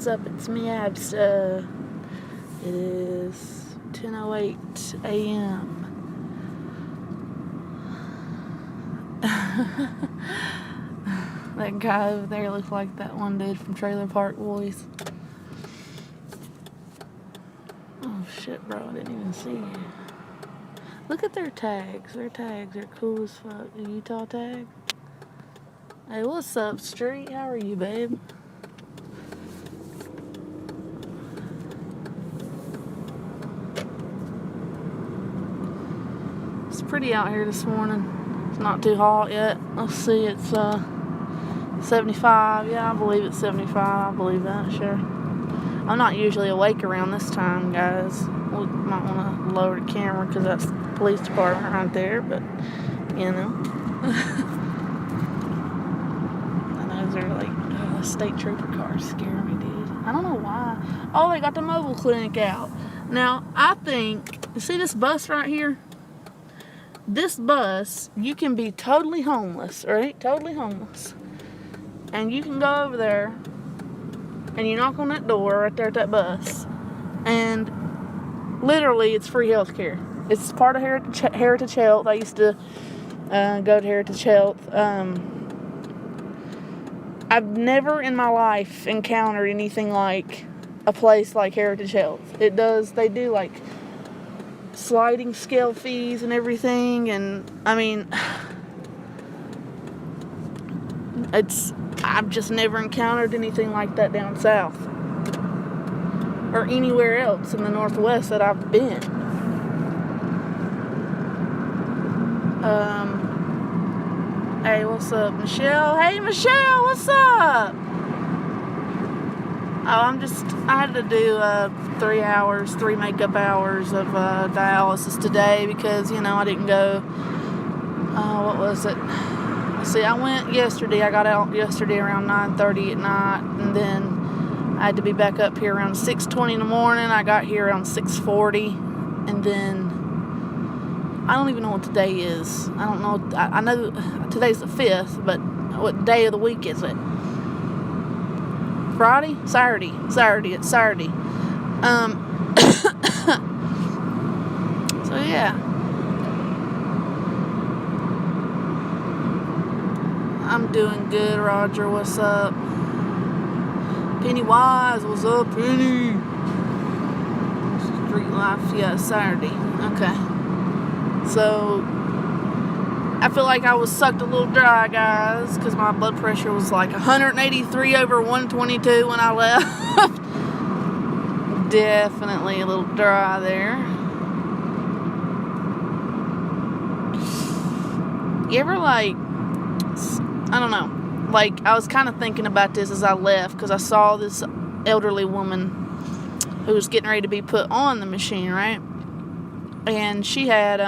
what's up? It's me, Abs. It is 10:08 a.m. That guy over there looks like that one dude from Trailer Park Boys. Oh shit, bro, I didn't even see you. Look at their tags. Their tags are cool as fuck. The Utah tag. Hey, what's up, Street? How are you, babe? It's pretty out here this morning. It's not too hot yet. Let's see, it's 75. Yeah, I believe it's 75. I believe that, sure. I'm not usually awake around this time, guys. We might want to lower the camera because that's the police department right there, but, you know. And those are like state trooper cars scare me, dude. I don't know why. Oh, they got the mobile clinic out. Now, I think, see this bus right here? This bus, you can be totally homeless, right? Totally homeless. And you can go over there and you knock on that door right there at that bus, and literally it's free health care. It's part of Heritage Health. I used to go to Heritage Health. I've never in my life encountered anything like a place like Heritage Health. They do like sliding scale fees and everything, and I mean, I've just never encountered anything like that down south or anywhere else in the Northwest that I've been. Hey, what's up, Michelle? Hey, Michelle, what's up? Oh, I had to do 3 makeup hours of dialysis today because, you know, I didn't go, what was it? See, I went yesterday. I got out yesterday around 9:30 at night, and then I had to be back up here around 6:20 in the morning. I got here around 6:40, and then I don't even know what today is. I don't know. I know today's the 5th, but what day of the week is it? Friday? Saturday. It's Saturday. So yeah. I'm doing good, Roger. What's up? Pennywise, what's up, Penny? Street life, yeah, Saturday. Okay. So, I feel like I was sucked a little dry, guys, because my blood pressure was like 183 over 122 when I left. Definitely a little dry there. You ever, like, I don't know, like, I was kind of thinking about this as I left, because I saw this elderly woman who was getting ready to be put on the machine, right? And she had,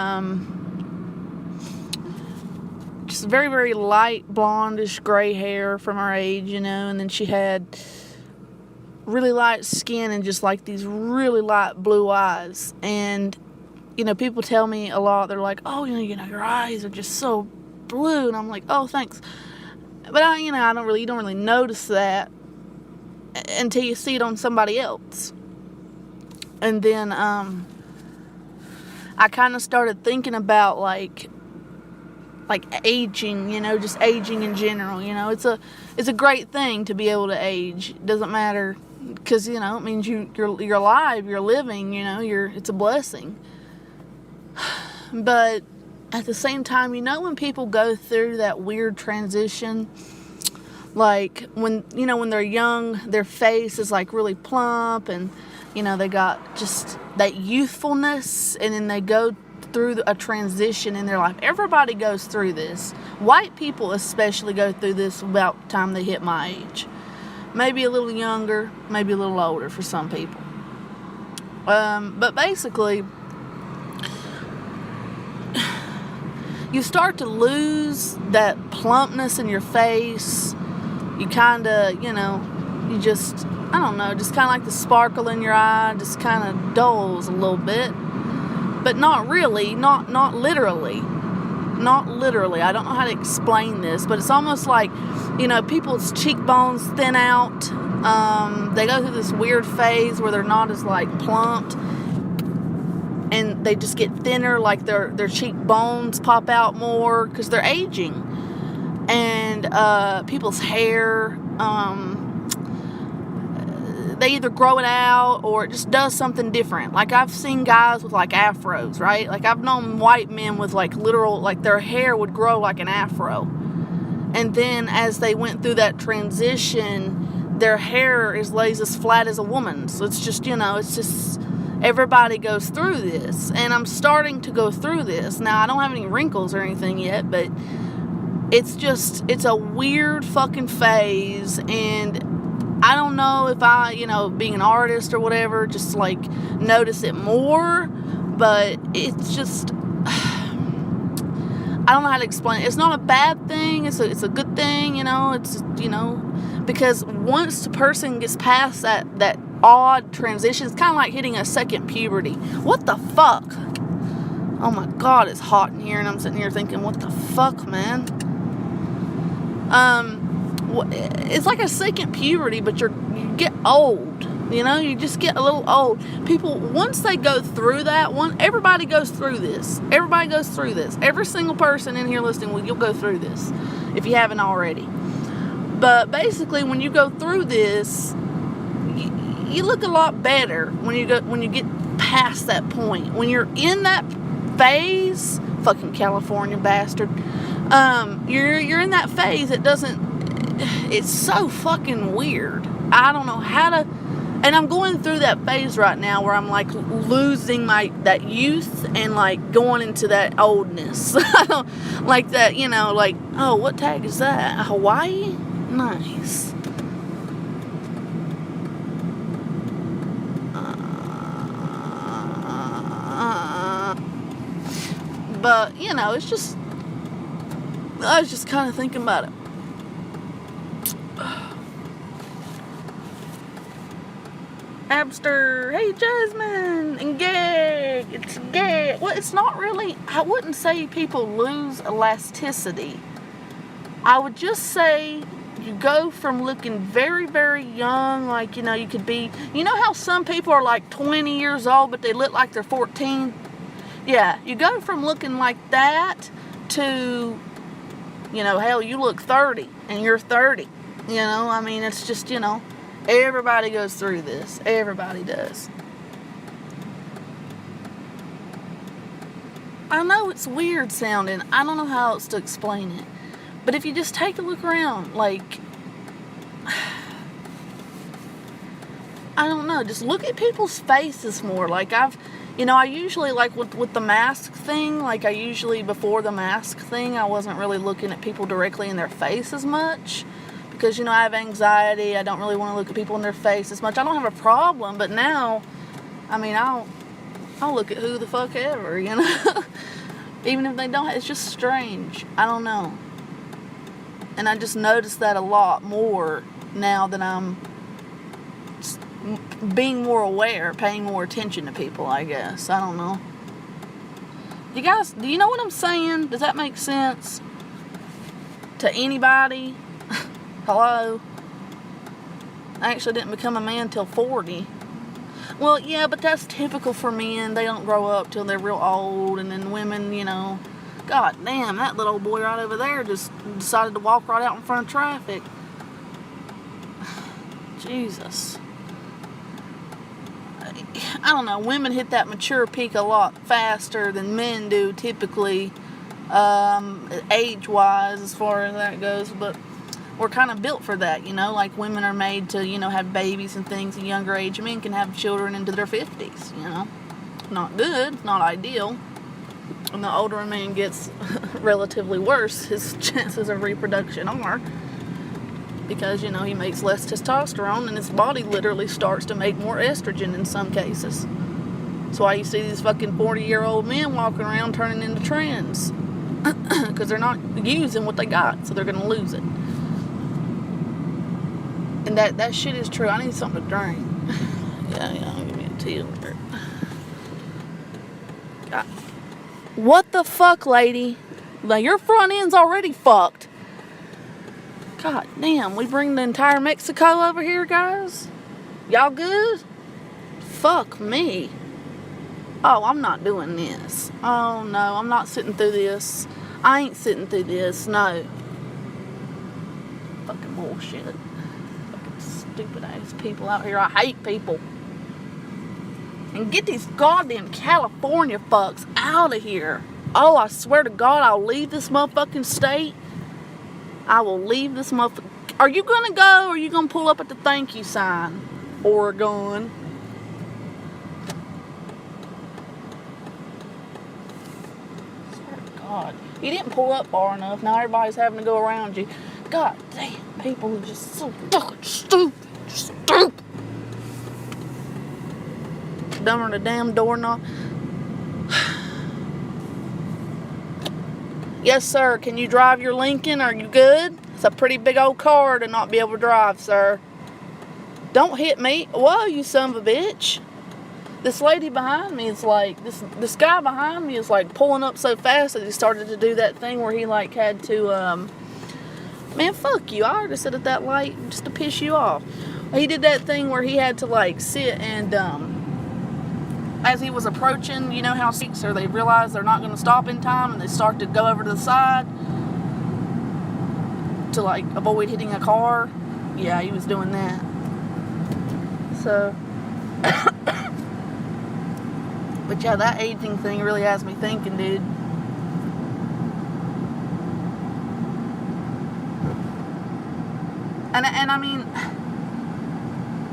just very, very light, blondish, gray hair from her age, you know, and then she had really light skin and just, like, these really light blue eyes. And, you know, people tell me a lot, they're like, oh, you know, your eyes are just so blue, and I'm like, oh, thanks. But you don't really notice that until you see it on somebody else. And then I kind of started thinking about like aging, you know, just aging in general. You know, it's a great thing to be able to age. It doesn't matter, because, you know, it means you're alive, you're living. You know, it's a blessing. But at the same time, you know, when people go through that weird transition, like when they're young, their face is like really plump, and, you know, they got just that youthfulness, and then they go through a transition in their life. Everybody goes through this. White people especially go through this about the time they hit my age. Maybe a little younger, maybe a little older for some people. But basically, you start to lose that plumpness in your face. You kind of, you know, you just, I don't know, just kind of like the sparkle in your eye just kind of dulls a little bit. But not really, not literally. Not literally. I don't know how to explain this, but it's almost like, you know, people's cheekbones thin out. they go through this weird phase where they're not as like plumped, and they just get thinner, like their cheekbones pop out more because they're aging. And people's hair, they either grow it out or it just does something different. Like I've seen guys with like afros, right? Like I've known white men with like literal, like their hair would grow like an afro. And then as they went through that transition, their hair lays as flat as a woman's. So it's just, it's just, everybody goes through this. And I'm starting to go through this. Now, I don't have any wrinkles or anything yet, but it's a weird fucking phase. And I don't know if I, being an artist or whatever, just like notice it more, but it's just, I don't know how to explain it. It's not a bad thing. It's a good thing, because once the person gets past that odd transition, it's kind of like hitting a second puberty. What the fuck? Oh my God, it's hot in here, and I'm sitting here thinking, what the fuck, man? It's like a second puberty, but you get old. You just get a little old. People, once they go through that everybody goes through this. Everybody goes through this. Every single person in here listening, you'll go through this if you haven't already. But basically, when you go through this, you look a lot better when you get past that point. When you're in that phase, fucking California bastard. You're in that phase. It's so fucking weird. I don't know how to. And I'm going through that phase right now where I'm like losing that youth and like going into that oldness. Like that, like, oh, what tag is that? Hawaii? Nice. But, it's just, I was just kind of thinking about it. Abster, hey Jasmine, and gay, it's gay. Well, it's not really, I wouldn't say people lose elasticity. I would just say you go from looking very, very young, like, you could be, how some people are like 20 years old, but they look like they're 14? Yeah, you go from looking like that to, hell, you look 30, and you're 30. It's just, everybody goes through this. Everybody does. I know it's weird sounding. I don't know how else to explain it. But if you just take a look around, like, I don't know, just look at people's faces more. Like I usually, like with the mask thing, like before the mask thing, I wasn't really looking at people directly in their face as much. Because, I have anxiety. I don't really want to look at people in their face as much. I don't have a problem, but now, I'll look at who the fuck ever, Even if they don't, it's just strange. I don't know. And I just notice that a lot more now that I'm being more aware, paying more attention to people, I guess. I don't know. You guys, do you know what I'm saying? Does that make sense? To anybody? Hello? I actually didn't become a man till 40. Well, yeah, but that's typical for men. They don't grow up till they're real old. And then women, God damn, that little old boy right over there just decided to walk right out in front of traffic. Jesus. I don't know. Women hit that mature peak a lot faster than men do typically, age-wise, as far as that goes. But we're kind of built for that, like women are made to, have babies and things at younger age. Men can have children into their 50s, Not good, not ideal. And the older a man gets, relatively worse his chances of reproduction are. Because, he makes less testosterone and his body literally starts to make more estrogen in some cases. That's why you see these fucking 40-year-old men walking around turning into trans. Because they're not using what they got, so they're going to lose it. And that shit is true. I need something to drink. Yeah, give me a tea over. God. What the fuck, lady? Like, your front end's already fucked. God damn, we bring the entire Mexico over here, guys? Y'all good? Fuck me. Oh, I'm not doing this. Oh, no, I'm not sitting through this. I ain't sitting through this, no. Fucking bullshit. Fucking stupid ass people out here. I hate people. And get these goddamn California fucks out of here. Oh, I swear to God, I'll leave this motherfucking state. I will leave this motherfucker. Are you gonna go, or are you gonna pull up at the thank you sign? Oregon. Swear to God. You didn't pull up far enough. Now everybody's having to go around you. God damn, people are just so fucking stupid. Stupid. Dumber than a damn doorknob. Yes, sir. Can you drive your Lincoln? Are you good? It's a pretty big old car to not be able to drive, sir. Don't hit me. Whoa, you son of a bitch. This lady behind me is like, this guy behind me is like pulling up so fast that he started to do that thing where he like had to, man, fuck you. I already said at that light just to piss you off. He did that thing where he had to like sit and, as he was approaching, you know how so they realize they're not going to stop in time and they start to go over to the side to like avoid hitting a car. Yeah, he was doing that. So, but yeah, that aging thing really has me thinking, dude. And I mean,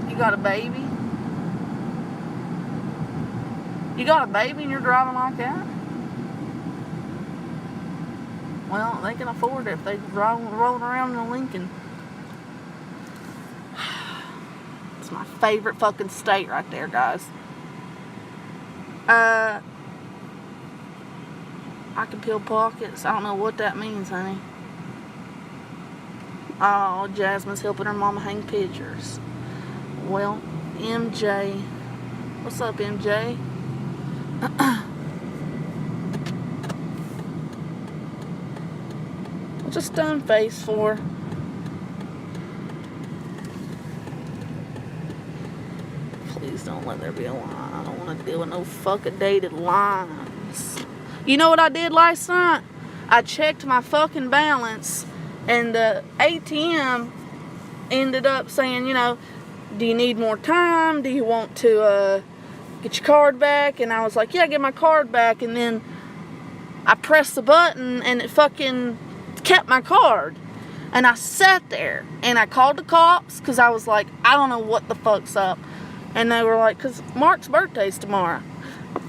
you got a baby? You got a baby and you're driving like that? Well, they can afford it if they rolling around in a Lincoln. It's my favorite fucking state right there, guys. I can peel pockets. I don't know what that means, honey. Oh, Jasmine's helping her mama hang pictures. Well, MJ. What's up, MJ? What's a stone face for? Please don't let there be a line. I don't want to deal with no fucking dated lines. You know what I did last night? I checked my fucking balance, and the ATM ended up saying, you know, do you need more time? Do you want to get your card back? And I was like, yeah, get my card back. And then I pressed the button and it fucking kept my card. And I sat there and I called the cops because I was like, I don't know what the fuck's up. And they were like, because Mark's birthday's tomorrow.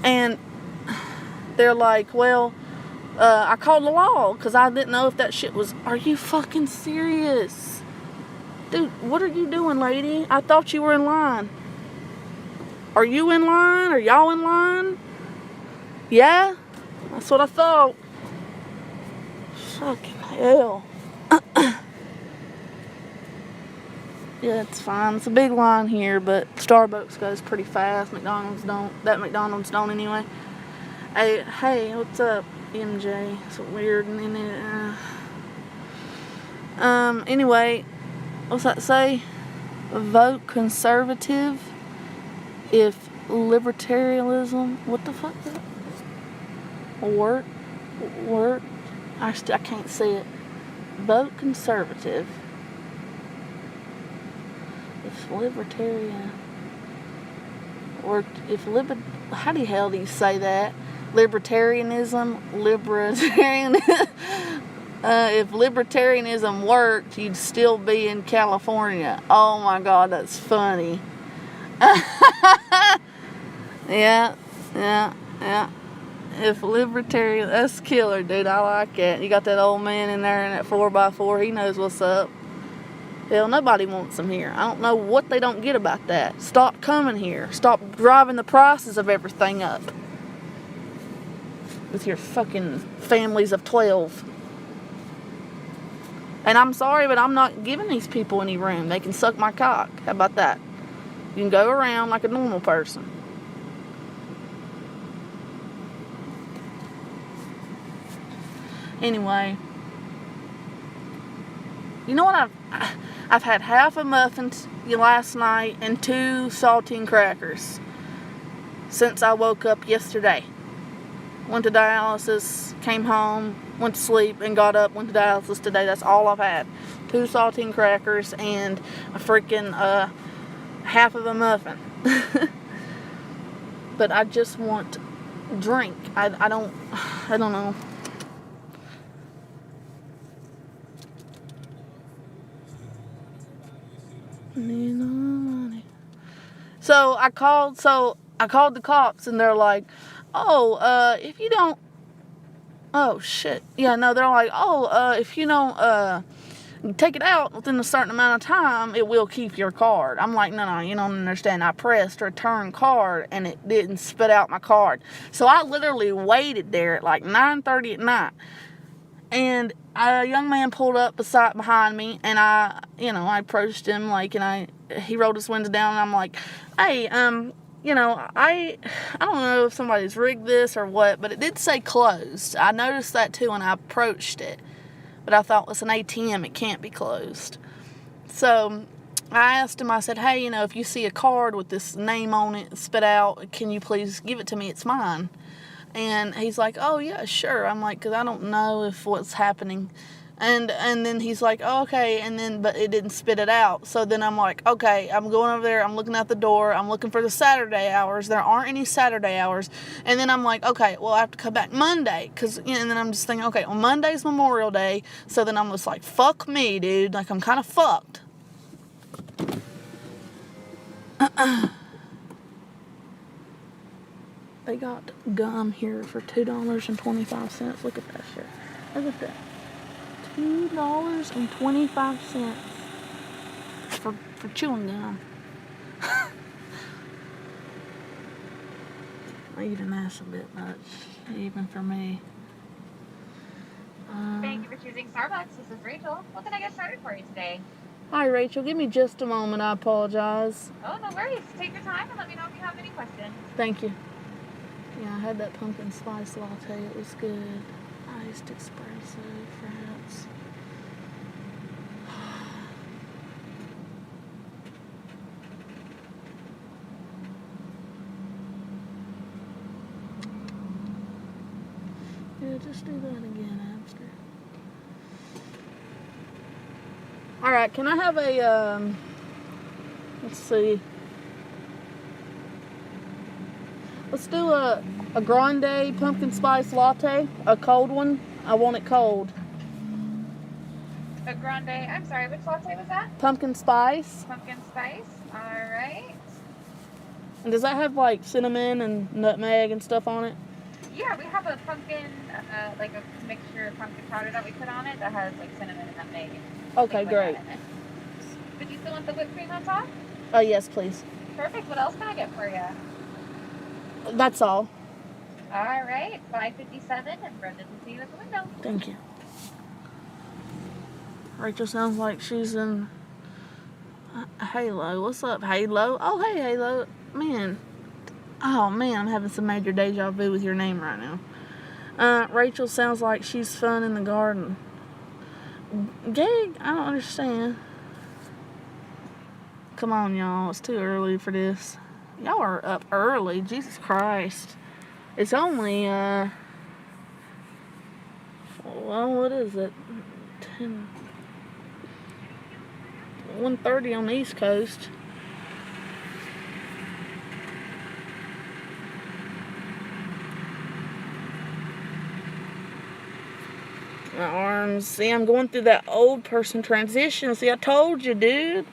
And they're like, well, I called the law because I didn't know if that shit was, are you fucking serious? Dude, what are you doing, lady? I thought you were in line. Are you in line? Are y'all in line? Yeah? That's what I thought. Fucking hell. Yeah, it's fine. It's a big line here, but Starbucks goes pretty fast. McDonald's don't. That McDonald's don't anyway. Hey, what's up, MJ? It's weird. Anyway, what's that say? Vote conservative if libertarianism. What the fuck? Work. I can't say it. Vote conservative if libertarian, or if how the hell do you say that? Libertarianism. If libertarianism worked, you'd still be in California. Oh my God, that's funny. Yeah. If libertarian, that's killer, dude. I like that. You got that old man in there in that 4x4. He knows what's up. Hell, nobody wants them here. I don't know what they don't get about that. Stop coming here. Stop driving the prices of everything up with your fucking families of 12. And I'm sorry, but I'm not giving these people any room. They can suck my cock. How about that? You can go around like a normal person. Anyway, You know what? I've had half a muffin last night and 2 saltine crackers since I woke up yesterday. Went to dialysis, came home, went to sleep, and got up, went to dialysis today. That's all I've had. 2 saltine crackers and a freaking half of a muffin. But I just want drink. I don't know. Need no money. So I called the cops, and they're like, oh, if you don't, oh shit, yeah, no, they're like, oh, if you don't take it out within a certain amount of time, it will keep your card. I'm like, no, you don't understand. I pressed return card, and it didn't spit out my card. So I literally waited there at like 9:30 at night, and a young man pulled up behind me, and I approached him, like, and he rolled his window down, and I'm like, hey, I don't know if somebody's rigged this or what, but it did say closed. I noticed that too when I approached it, but I thought, it's an ATM, it can't be closed. So I asked him, I said, hey, if you see a card with this name on it spit out, can you please give it to me? It's mine. And he's like, oh, yeah, sure. I'm like, because I don't know if what's happening. And then he's like, oh, okay. But it didn't spit it out. So then I'm like, okay, I'm going over there. I'm looking at the door. I'm looking for the Saturday hours. There aren't any Saturday hours. And then I'm like, okay, well, I have to come back Monday. And then I'm just thinking, okay, well, Monday's Memorial Day. So then I'm just like, fuck me, dude. Like, I'm kind of fucked. They got gum here for $2.25. Look at that shit. Look at that. $2.25 for chewing gum. Even that's a bit much, even for me. Thank you for choosing Starbucks. This is Rachel. What can I get started for you today? Hi, Rachel. Give me just a moment. I apologize. Oh, no worries. Take your time and let me know if you have any questions. Thank you. Yeah, I had that pumpkin spice latte. It was good. Iced espresso, frats. Yeah, just do that again, Amster. Alright, can I have a, let's see. Let's do a grande pumpkin spice latte, a cold one. I want it cold. A grande, I'm sorry, which latte was that? Pumpkin spice. Pumpkin spice, alright. And does that have like cinnamon and nutmeg and stuff on it? Yeah, we have a pumpkin, like a mixture of pumpkin powder that we put on it that has like cinnamon and nutmeg. Okay, great. But you still want the whipped cream on top? Yes, please. Perfect, what else can I get for you? That's all. Alright, $5.57 and Brendan will see you at the window. Thank you. Rachel sounds like she's in Halo. What's up, Halo? Oh, hey, Halo. Man. Oh, man, I'm having some major deja vu with your name right now. Rachel sounds like she's fun in the garden. Gig? I don't understand. Come on, y'all. It's too early for this. Y'all are up early. Jesus Christ. It's only, well, what is it? 1:30 on the East Coast. My arms. See, I'm going through that old person transition. See, I told you, dude.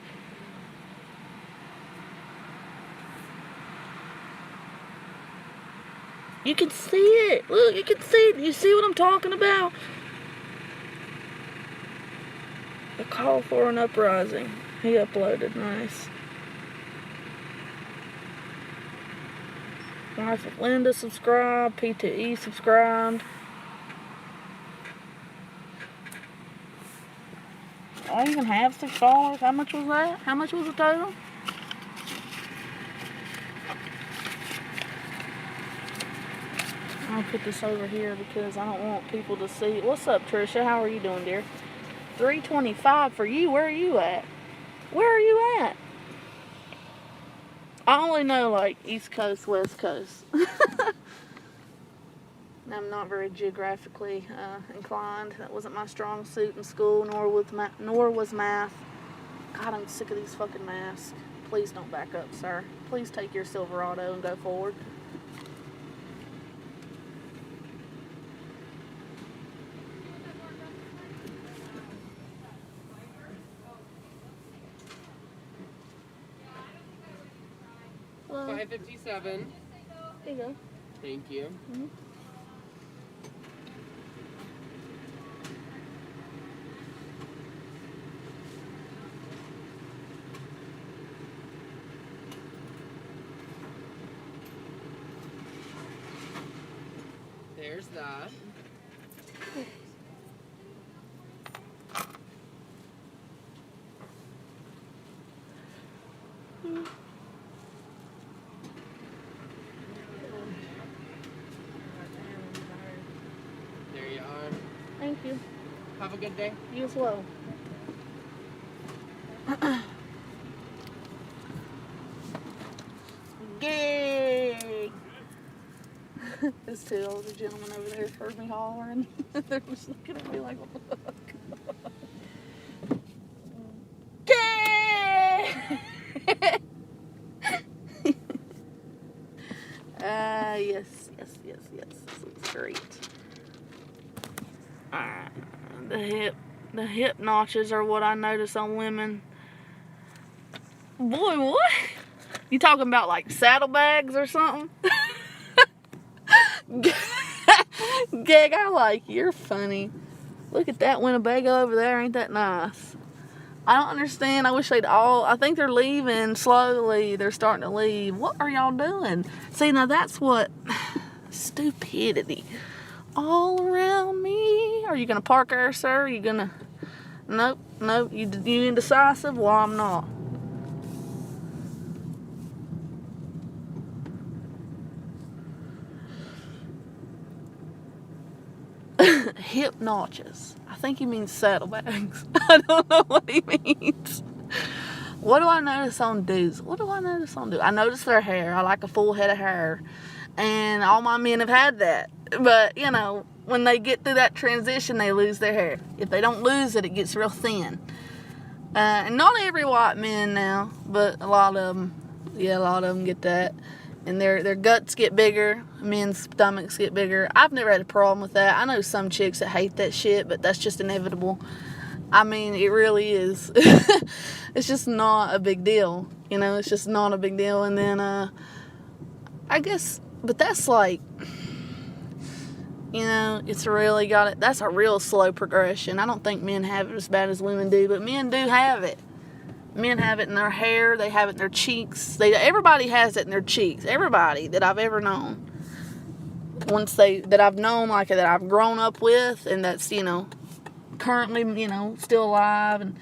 You can see it. Look, you can see it. You see what I'm talking about? A call for an uprising. He uploaded. Nice. Wife of Linda subscribed. P2E subscribed. I even have $6. How much was that? How much was the total? I'll put this over here because I don't want people to see. What's up, Trisha? How are you doing, dear? $3.25 for you. Where are you at? Where are you at? I only know like East Coast, West Coast. I'm not very geographically inclined. That wasn't my strong suit in school, nor was math. God, I'm sick of these fucking masks. Please don't back up, sir. Please take your Silverado and go forward. Hello. 557. There you go. Thank you. Mm-hmm. There's that. There you are. Thank you. Have a good day. You as well. Yay! Those two older gentlemen over there heard me hollering. They're just looking at me like, what the fuck? Yes. This looks great. Alright. The hip notches are what I notice on women. Boy, what? You talking about like saddlebags or something? Gag, I like you. You're funny. Look at that Winnebago over there. Ain't that nice? I don't understand. I wish they'd all... I think they're leaving slowly. They're starting to leave. What are y'all doing? See, now that's what... Stupidity. All around me. Are you going to park there, sir? Are you going to... Nope. You indecisive? Well, I'm not. Hip notches. I think he means saddlebags. I don't know what he means. What do I notice on dudes? I notice their hair. I like a full head of hair. And all my men have had that. But, you know, when they get through that transition, they lose their hair. If they don't lose it, it gets real thin. And not every white man now, but a lot of them. Yeah, a lot of them get that. And their guts get bigger. Men's stomachs get bigger. I've never had a problem with that. I know some chicks that hate that shit, but that's just inevitable. I mean, it really is. It's just not a big deal. You know, it's just not a big deal. And then, I guess, but that's like, you know, it's really got it. That's a real slow progression. I don't think men have it as bad as women do, but men do have it. Men have it in their hair. They have it in their cheeks. Everybody has it in their cheeks. Everybody that I've ever known. That I've known, like that I've grown up with, and that's, you know, currently, you know, still alive and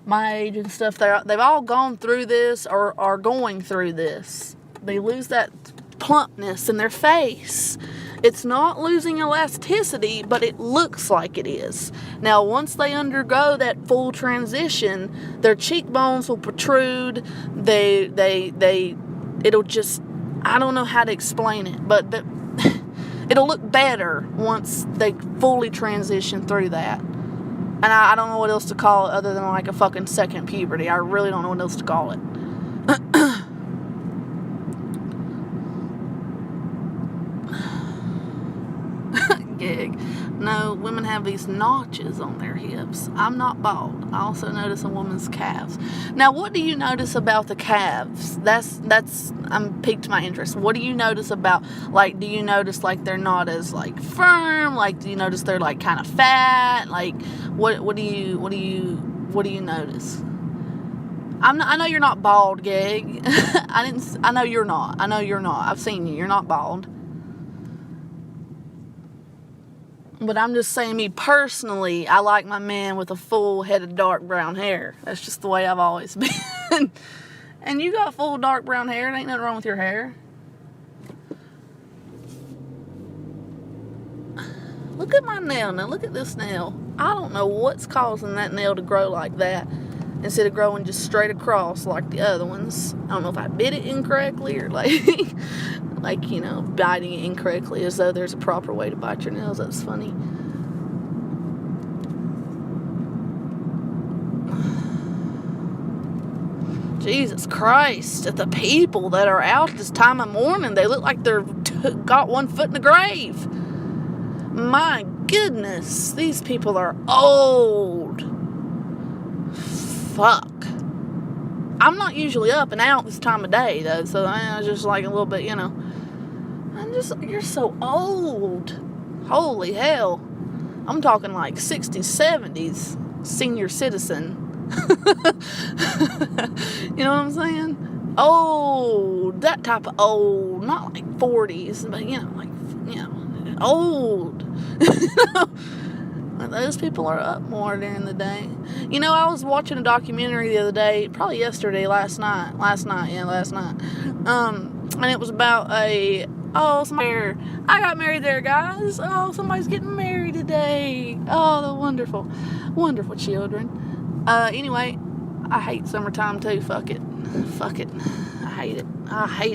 my age and stuff. They've all gone through this or are going through this. They lose that plumpness in their face. It's not losing elasticity, but it looks like it is. Now, once they undergo that full transition, their cheekbones will protrude. It'll just, I don't know how to explain it, but it'll look better once they fully transition through that. And I don't know what else to call it other than like a fucking second puberty. I really don't know what else to call it. Gig. No, women have these notches on their hips. I'm not bald. I also notice a woman's calves. Now, what do you notice about the calves? I'm piqued my interest. What do you notice about, like, do you notice like they're not as like firm? Like, do you notice they're like kind of fat? Like, what do you notice? I know you're not bald, Gig. I know you're not. I've seen you. You're not bald. But I'm just saying, me personally, I like my man with a full head of dark brown hair. That's just the way I've always been. And you got full dark brown hair. There ain't nothing wrong with your hair. Look at my nail now. Look at this nail. I don't know what's causing that nail to grow like that instead of growing just straight across like the other ones. I don't know if I bit it incorrectly or like, you know, biting it incorrectly as though there's a proper way to bite your nails. That's funny. Jesus Christ, the people that are out this time of morning, they look like they're got one foot in the grave. My goodness, these people are old. Fuck. I'm not usually up and out this time of day, though, so I was just like a little bit, you know. You're so old. Holy hell. I'm talking like 60s, 70s, senior citizen. You know what I'm saying? Old, that type of old, not like 40s, but you know, like, you know, old. Those people are up more during the day. You know, I was watching a documentary the other day, probably yesterday, last night. And it was about I got married there, guys. Oh, somebody's getting married today. Oh, the wonderful, wonderful children. Anyway, I hate summertime too. Fuck it. I hate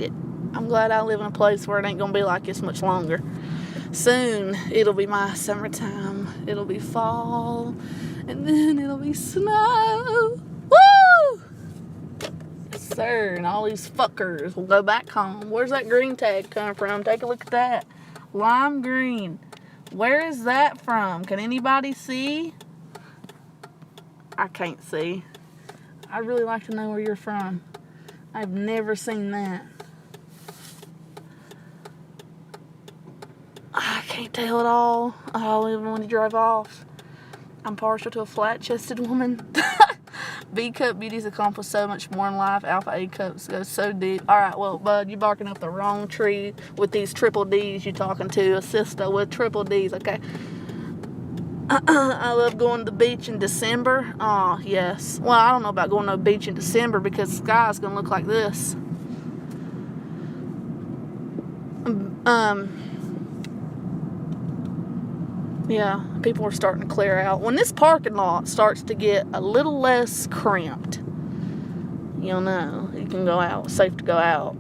it. I'm glad I live in a place where it ain't gonna be like this much longer. Soon, it'll be my summertime. It'll be fall. And then it'll be snow. Woo! Yes, sir. And all these fuckers will go back home. Where's that green tag come from? Take a look at that. Lime green. Where is that from? Can anybody see? I can't see. I'd really like to know where you're from. I've never seen that. I can't tell at all. Even when you drive off. I'm partial to a flat-chested woman. B-cup beauties accomplish so much more in life. Alpha A cups go so deep. Alright, well, bud, you're barking up the wrong tree with these triple D's you talking to. A sister with triple D's, okay? I love going to the beach in December. Oh, yes. Well, I don't know about going to the beach in December because the sky's going to look like this. Yeah, people are starting to clear out. When this parking lot starts to get a little less cramped, you'll know you can go out, safe to go out.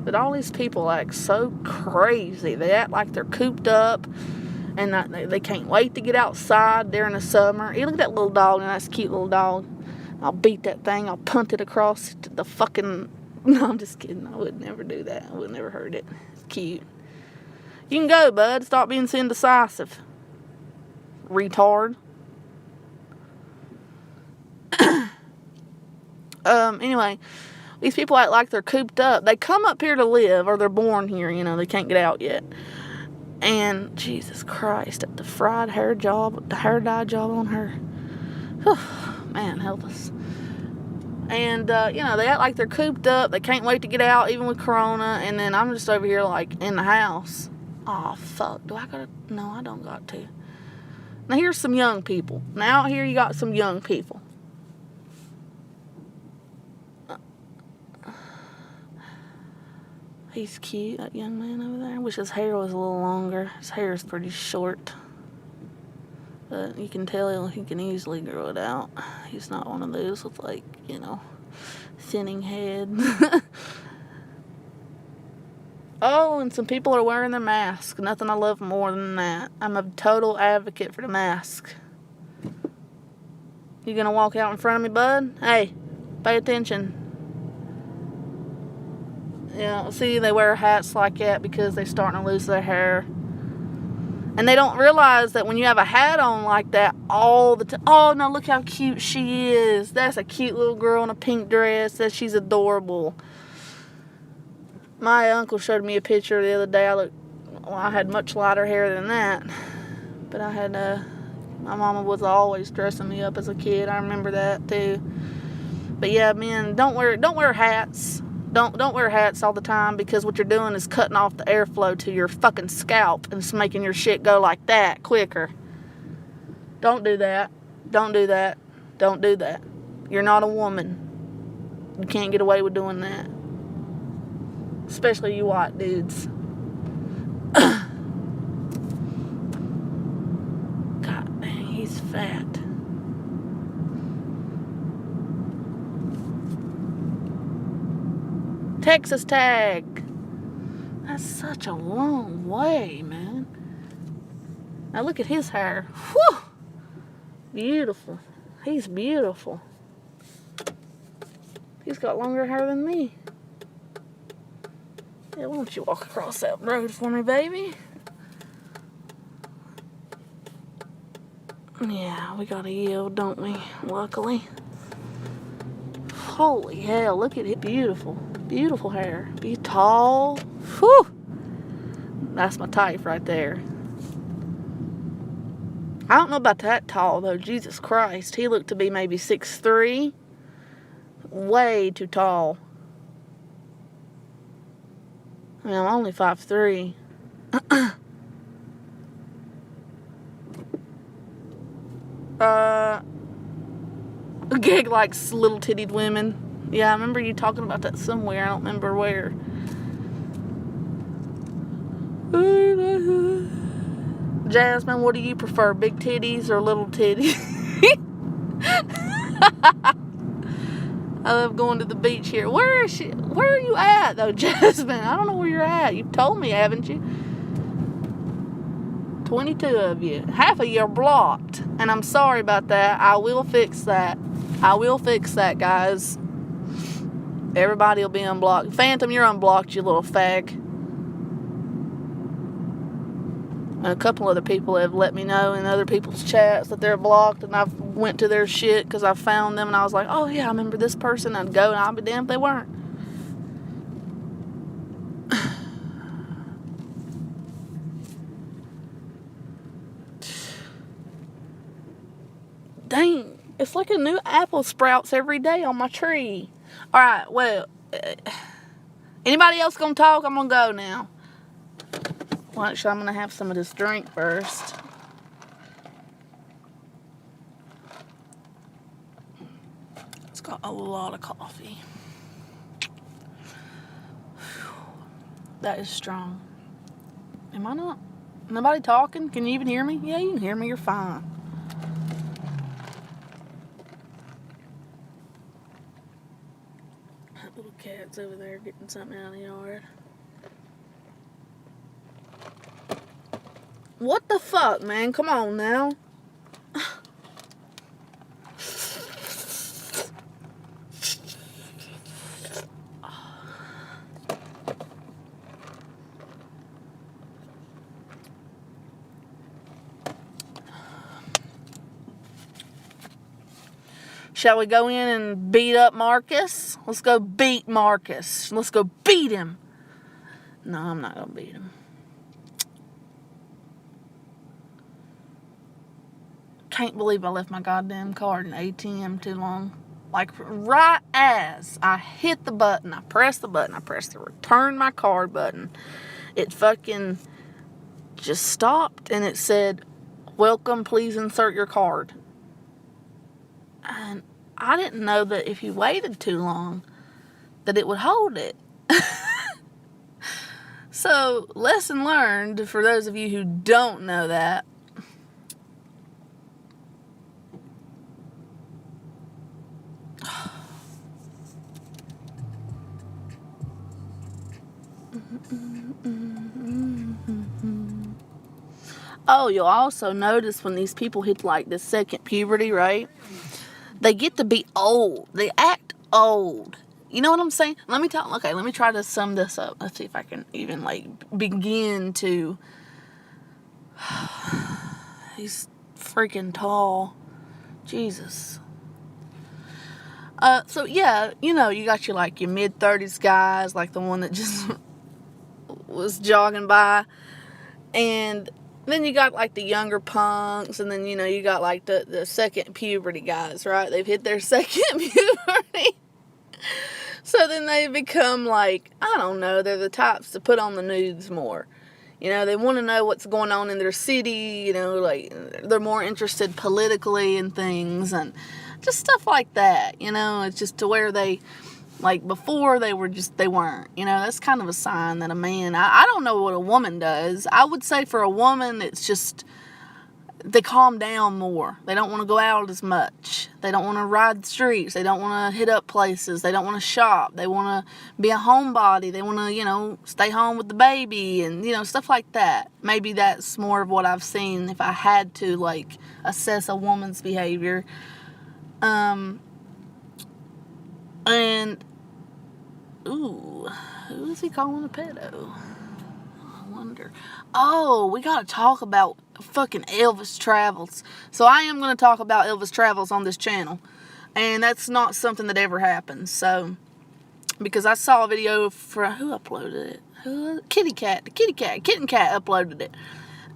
But all these people act so crazy. They act like they're cooped up and they can't wait to get outside during the summer. Hey, look at that little dog, and that's a cute little dog. I'll beat that thing. I'll punt it across the fucking... No, I'm just kidding. I would never do that. I would never hurt it. It's cute. You can go, bud. Stop being so indecisive. Retard. Anyway, these people act like they're cooped up. They come up here to live, or they're born here, you know, they can't get out yet. And, Jesus Christ, the fried hair job, the hair dye job on her. Whew, man, help us. And, you know, they act like they're cooped up. They can't wait to get out, even with Corona. And then I'm just over here, like, in the house. Oh, fuck. Do I gotta? No, I don't got to. Now, here's some young people. Now, out here, you got some young people. He's cute, that young man over there. I wish his hair was a little longer. His hair is pretty short. But you can tell he can easily grow it out. He's not one of those with, like, you know, thinning head. Oh, and some people are wearing their masks. Nothing I love more than that. I'm a total advocate for the mask. You gonna walk out in front of me, bud? Hey, pay attention. Yeah, see, they wear hats like that because they're starting to lose their hair. And they don't realize that when you have a hat on like that all the time. Oh, no, look how cute she is. That's a cute little girl in a pink dress. She's adorable. My uncle showed me a picture the other day. I had much lighter hair than that. But I had, my mama was always dressing me up as a kid. I remember that too. But yeah, men, don't wear hats. Don't wear hats all the time, because what you're doing is cutting off the airflow to your fucking scalp and it's making your shit go like that quicker. Don't do that. Don't do that. Don't do that. You're not a woman. You can't get away with doing that. Especially you white dudes. fat. Texas tag. That's such a long way, man. Now look at his hair. Whew! Beautiful. He's beautiful. He's got longer hair than me. Yeah, why don't you walk across that road for me, baby? Yeah, we gotta yield, don't we? Luckily. Holy hell, look at it. Beautiful. Beautiful hair. Be tall. Whew! That's my type right there. I don't know about that tall, though. Jesus Christ. He looked to be maybe 6'3". Way too tall. I mean, I'm only 5'3". Gig likes little tittied women. Yeah, I remember you talking about that somewhere. I don't remember where. Jasmine, what do you prefer? Big titties or little titties? I love going to the beach here. Where is she? Where are you at, though, Jasmine? I don't know where you're at. You've told me, haven't you? 22 of you. Half of you are blocked. And I'm sorry about that. I will fix that. I will fix that, guys. Everybody will be unblocked. Phantom, you're unblocked, you little fag. And a couple other people have let me know in other people's chats that they're blocked, and I've went to their shit because I found them and I was like, oh yeah, I remember this person. I'd go and I'll be damned if they weren't. Dang, it's like a new apple sprouts every day on my tree. Alright, well, anybody else gonna talk? I'm gonna go now. Well, actually, I'm gonna have some of this drink first. It's got a lot of coffee. That is strong. Am I not? Nobody talking? Can you even hear me? Yeah, you can hear me. You're fine. That little cat's over there getting something out of the yard. What the fuck, man? Come on now. Shall we go in and beat up Marcus? Let's go beat Marcus. Let's go beat him. No, I'm not going to beat him. Can't believe I left my goddamn card in the ATM too long. Like, right as I hit the button, I pressed the return my card button, it fucking just stopped and it said, welcome, please insert your card. And I didn't know that if you waited too long, that it would hold it. So, lesson learned for those of you who don't know that. Oh, you'll also notice when these people hit like the second puberty, right? They get to be old. They act old. You know what I'm saying? Let me try to sum this up. Let's see if I can even like begin to. He's freaking tall. Jesus. So yeah, you know, you got your like your mid-30s guys, like the one that just was jogging by, and then you got like the younger punks, and then you know you got like the second puberty guys, right? They've hit their second puberty. So then they become like, I don't know, they're the types to put on the news more. You know, they want to know what's going on in their city, you know, like they're more interested politically in things and just stuff like that, you know. It's just to where they, like before they weren't, you know. That's kind of a sign that a man, I don't know what a woman does. I would say for a woman, it's just, they calm down more. They don't want to go out as much. They don't want to ride the streets. They don't want to hit up places. They don't want to shop. They want to be a homebody. They want to, stay home with the baby and, stuff like that. Maybe that's more of what I've seen if I had to, like, assess a woman's behavior. And, ooh, who is he calling a pedo? I wonder. Oh, we got to talk about fucking Elvis Travels. So I am going to talk about Elvis Travels on this channel. And that's not something that ever happens. So, because I saw a video for, who uploaded it? Kitten Khat uploaded it.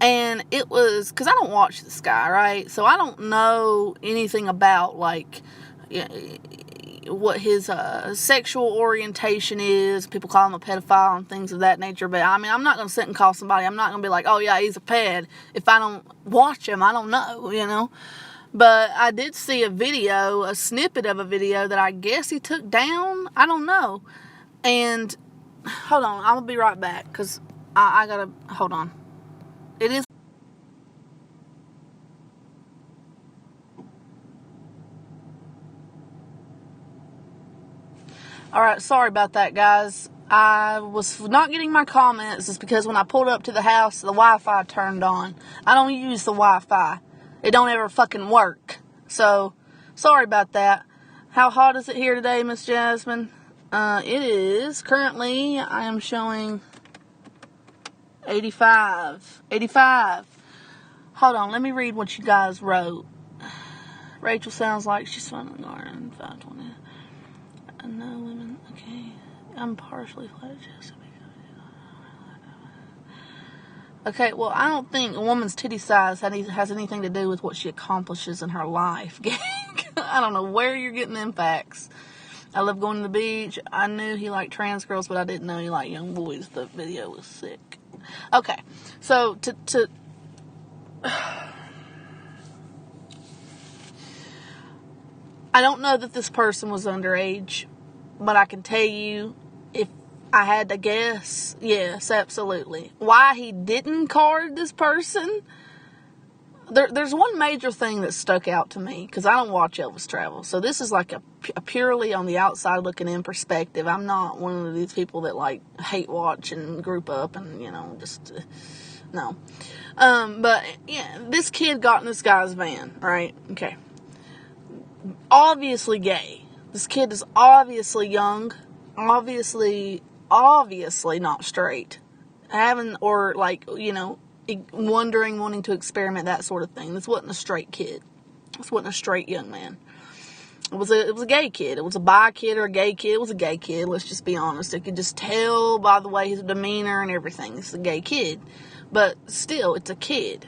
And it was, because I don't watch this guy, right? So I don't know anything about, like, what his sexual orientation is. People call him a pedophile and things of that nature. But, I mean, I'm not going to sit and call somebody. I'm not going to be like, oh, yeah, he's a ped. If I don't watch him, I don't know, But I did see a snippet of a video that I guess he took down. I don't know. And, hold on, I'm going to be right back. Because I got to, hold on. It is. Alright, sorry about that, guys. I was not getting my comments. It's because when I pulled up to the house, the Wi-Fi turned on. I don't use the Wi-Fi. It don't ever fucking work. So, sorry about that. How hot is it here today, Miss Jasmine? It is. Currently, I am showing 85. 85. Hold on, let me read what you guys wrote. Rachel sounds like she's fun in the garden. 520. No women. Okay. I'm partially flat chested. Okay, well, I don't think a woman's titty size has anything to do with what she accomplishes in her life, gang. I don't know where you're getting them facts. I love going to the beach. I knew he liked trans girls, but I didn't know he liked young boys. The video was sick. Okay, so I don't know that this person was underage, but I can tell you, if I had to guess, yes, absolutely. Why he didn't card this person? There's one major thing that stuck out to me, because I don't watch Elvis Travels. So this is like a purely on the outside looking in perspective. I'm not one of these people that like hate watch and group up and, no. But yeah, this kid got in this guy's van, right? Okay. Obviously gay. This kid is obviously young, obviously not straight. Wanting to experiment, that sort of thing. This wasn't a straight kid. This wasn't a straight young man. It was a gay kid. It was a bi kid or a gay kid. It was a gay kid. Let's just be honest. You could just tell by the way his demeanor and everything. It's a gay kid. But still, it's a kid.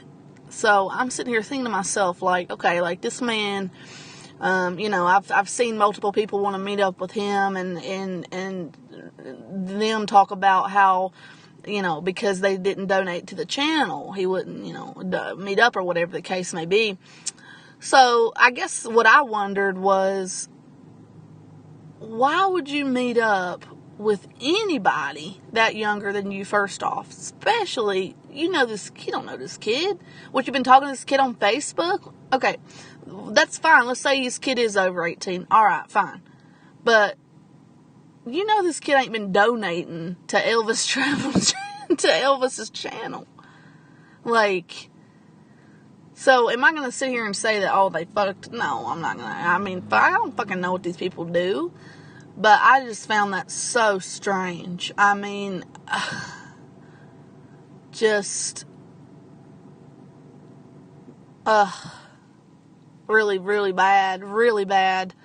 So I'm sitting here thinking to myself, like, okay, like this man, I've seen multiple people want to meet up with him and them talk about how, because they didn't donate to the channel, he wouldn't, meet up or whatever the case may be. So I guess what I wondered was, why would you meet up with anybody that younger than you, first off? Especially, you don't know this kid. What, you've been talking to this kid on Facebook? Okay, that's fine. Let's say this kid is over 18. Alright, fine. But, this kid ain't been donating to Elvis Travels, to Elvis's channel. Like, so am I going to sit here and say that, oh, they fucked? No, I'm not going to. I mean, I don't fucking know what these people do. But I just found that so strange. I mean, really, really bad. Really bad.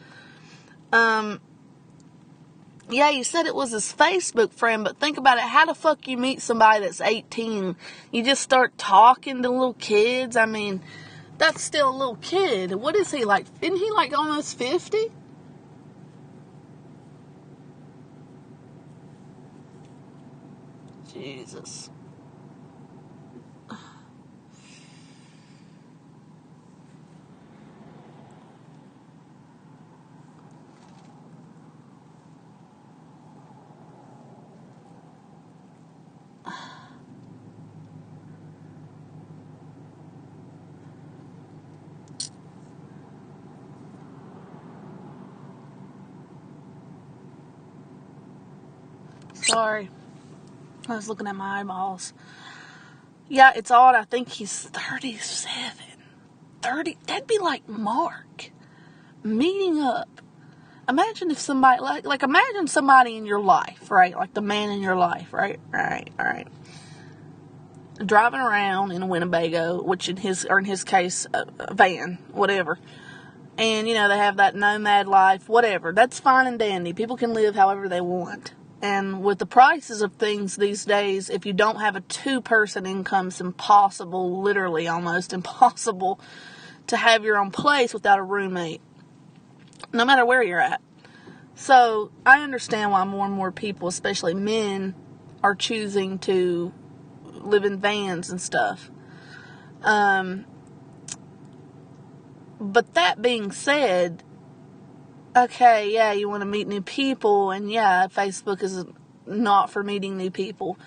Yeah, you said it was his Facebook friend, but think about it. How the fuck you meet somebody that's 18? You just start talking to little kids? I mean, that's still a little kid. What is he like? Isn't he like almost 50? Jesus. Sorry. I was looking at my eyeballs. Yeah, it's odd. I think he's 37. 30. That'd be like Mark. Meeting up. Imagine if somebody, like imagine somebody in your life, right? Like the man in your life, right? Alright. Driving around in a Winnebago, which in his case, a van, whatever. And, you know, they have that nomad life, whatever. That's fine and dandy. People can live however they want. And with the prices of things these days, if you don't have a 2-person income, it's impossible, literally almost impossible, to have your own place without a roommate. No matter where you're at. So, I understand why more and more people, especially men, are choosing to live in vans and stuff. But that being said, okay, yeah, you want to meet new people, and yeah, Facebook is not for meeting new people.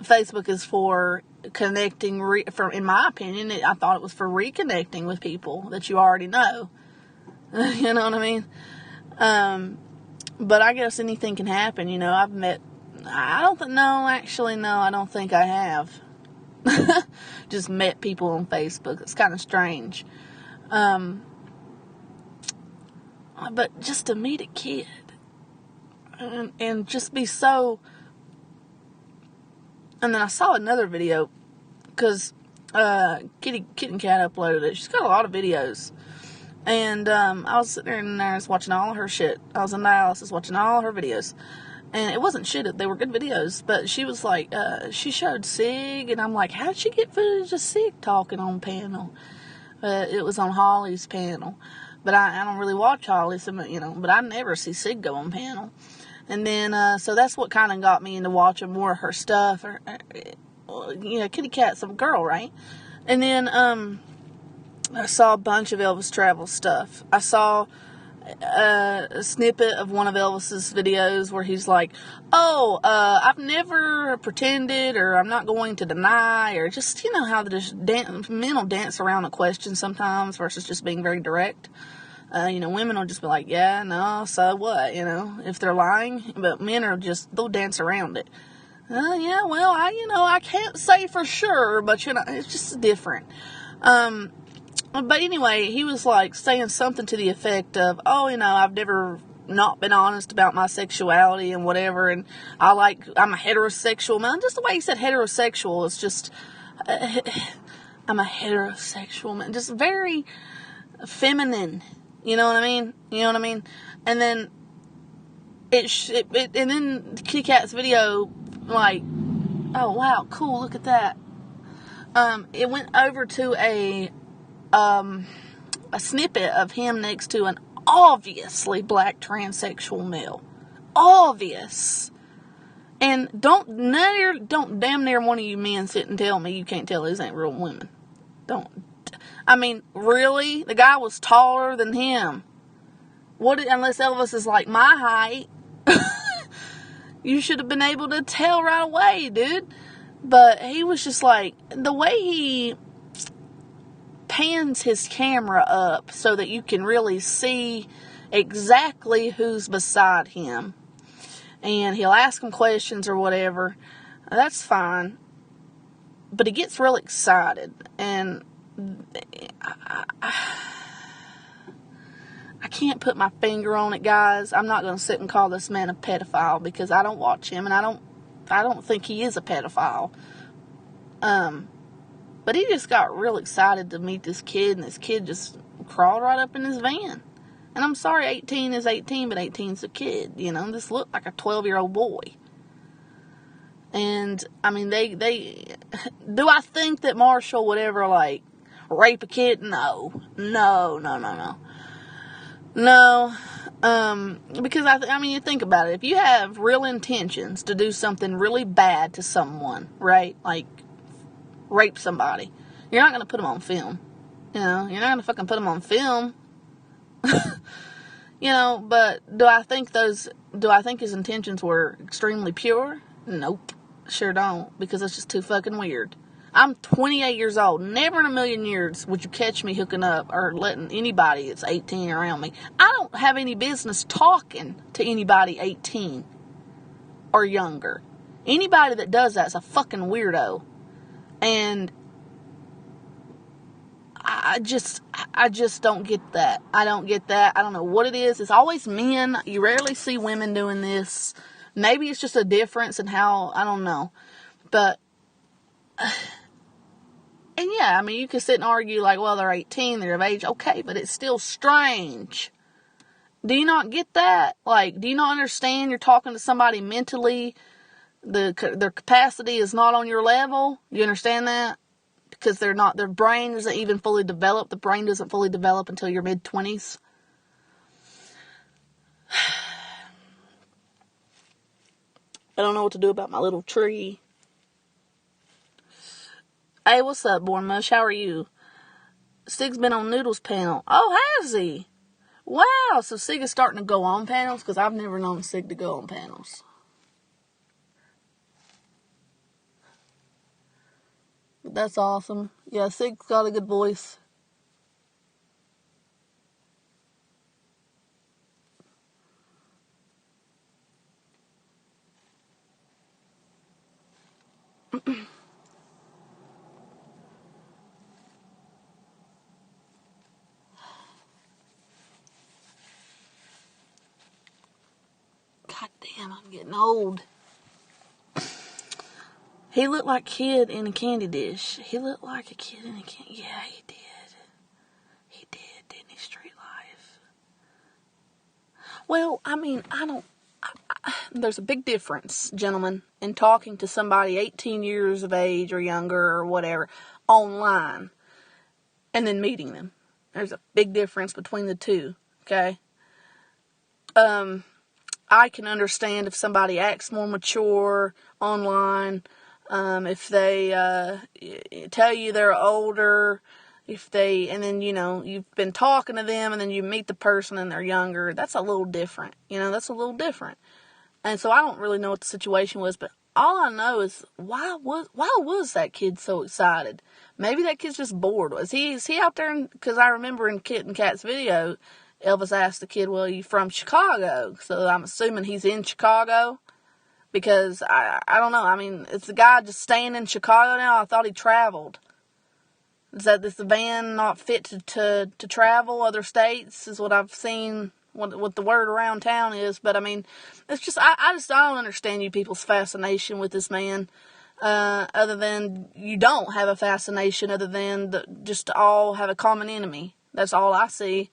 Facebook is for connecting, in my opinion, I thought it was for reconnecting with people that you already know. You know what I mean? But I guess anything can happen, you know. I don't think I have. Just met people on Facebook. It's kind of strange. But just to meet a kid and just be so. And then I saw another video because Kitten Kat uploaded it. She's got a lot of videos. And I was sitting there and I was watching all her shit. I was in dialysis watching all her videos. And it wasn't shit. They were good videos. But she was like, she showed Sig. And I'm like, how'd she get footage of Sig talking on panel? It was on Holly's panel. But I don't really watch Holly, so, you know. But I never see Sig go on panel. And then, so that's what kind of got me into watching more of her stuff. You know, Kitty Cat, some girl, right? And then, I saw a bunch of Elvis travel stuff. I saw a snippet of one of Elvis's videos where he's like, I've never pretended, or I'm not going to deny, or just, you know, how men will dance around a question sometimes versus just being very direct. You know, women will just be like, yeah, no, so what, you know, if they're lying, but men are just, they'll dance around it. Yeah, well, I can't say for sure, but, you know, it's just different. But anyway, he was like saying something to the effect of, I've never not been honest about my sexuality and whatever, and I'm a heterosexual man. Just the way he said heterosexual, it's just, I'm a heterosexual man. Just very feminine. You know what I mean? And then and then Kitty Cat's video, like, oh wow, cool, look at that. It went over to a snippet of him next to an obviously black transsexual male. Obvious. And don't damn near one of you men sit and tell me you can't tell these ain't real women. Don't. I mean, really? The guy was taller than him. Unless Elvis is like my height. You should have been able to tell right away, dude. But he was just like, the way he pans his camera up so that you can really see exactly who's beside him. And he'll ask him questions or whatever. That's fine. But he gets real excited. And I can't put my finger on it, guys. I'm not going to sit and call this man a pedophile because I don't watch him and I don't think he is a pedophile. But he just got real excited to meet this kid, and this kid just crawled right up in his van. And I'm sorry, 18 is 18, but 18's a kid, you know. This looked like a 12-year-old boy. And, I mean, do I think that Marshall would ever, like, rape a kid? No. Because I mean, you think about it. If you have real intentions to do something really bad to someone, right? Like, rape somebody. You're not going to put them on film. You know, you're not going to fucking put them on film. You know, but do I think his intentions were extremely pure? Nope. Sure don't. Because it's just too fucking weird. I'm 28 years old. Never in a million years would you catch me hooking up or letting anybody that's 18 around me. I don't have any business talking to anybody 18 or younger. Anybody that does that is a fucking weirdo. And I just don't get that. I don't get that. I don't know what it is. It's always men. You rarely see women doing this. Maybe it's just a difference in how, I don't know. But, and yeah, I mean, you can sit and argue like, well, they're 18, they're of age. Okay, but it's still strange. Do you not get that? Like, do you not understand you're talking to somebody mentally? Their capacity is not on your level. Do you understand that? Because their brain isn't even fully developed. The brain doesn't fully develop until your mid-20s. I don't know what to do about my little tree. Hey, what's up, Bournemouth? How are you? Sig's been on Noodles panel. Oh, has he? Wow, so Sig is starting to go on panels? Because I've never known Sig to go on panels. But that's awesome. Yeah, Sig's got a good voice. God damn, I'm getting old. He looked like a kid in a candy dish. He looked like a kid in a candy... Yeah, he did. He did, didn't he? Street life. Well, I mean, there's a big difference, gentlemen, in talking to somebody 18 years of age or younger or whatever online and then meeting them. There's a big difference between the two, okay? I can understand if somebody acts more mature online, if they tell you they're older, and then, you've been talking to them and then you meet the person and they're younger. That's a little different. That's a little different. And so I don't really know what the situation was, but all I know is why was that kid so excited? Maybe that kid's just bored. Is he out there? Because I remember in Kitten Khats' video, Elvis asked the kid, well, you from Chicago? So I'm assuming he's in Chicago. Because I don't know. I mean, is the guy just staying in Chicago now? I thought he traveled. Is the van not fit to travel other states? Is what I've seen. What the word around town is. But I mean, it's just I don't understand you people's fascination with this man. Other than you don't have a fascination, other than just to all have a common enemy. That's all I see.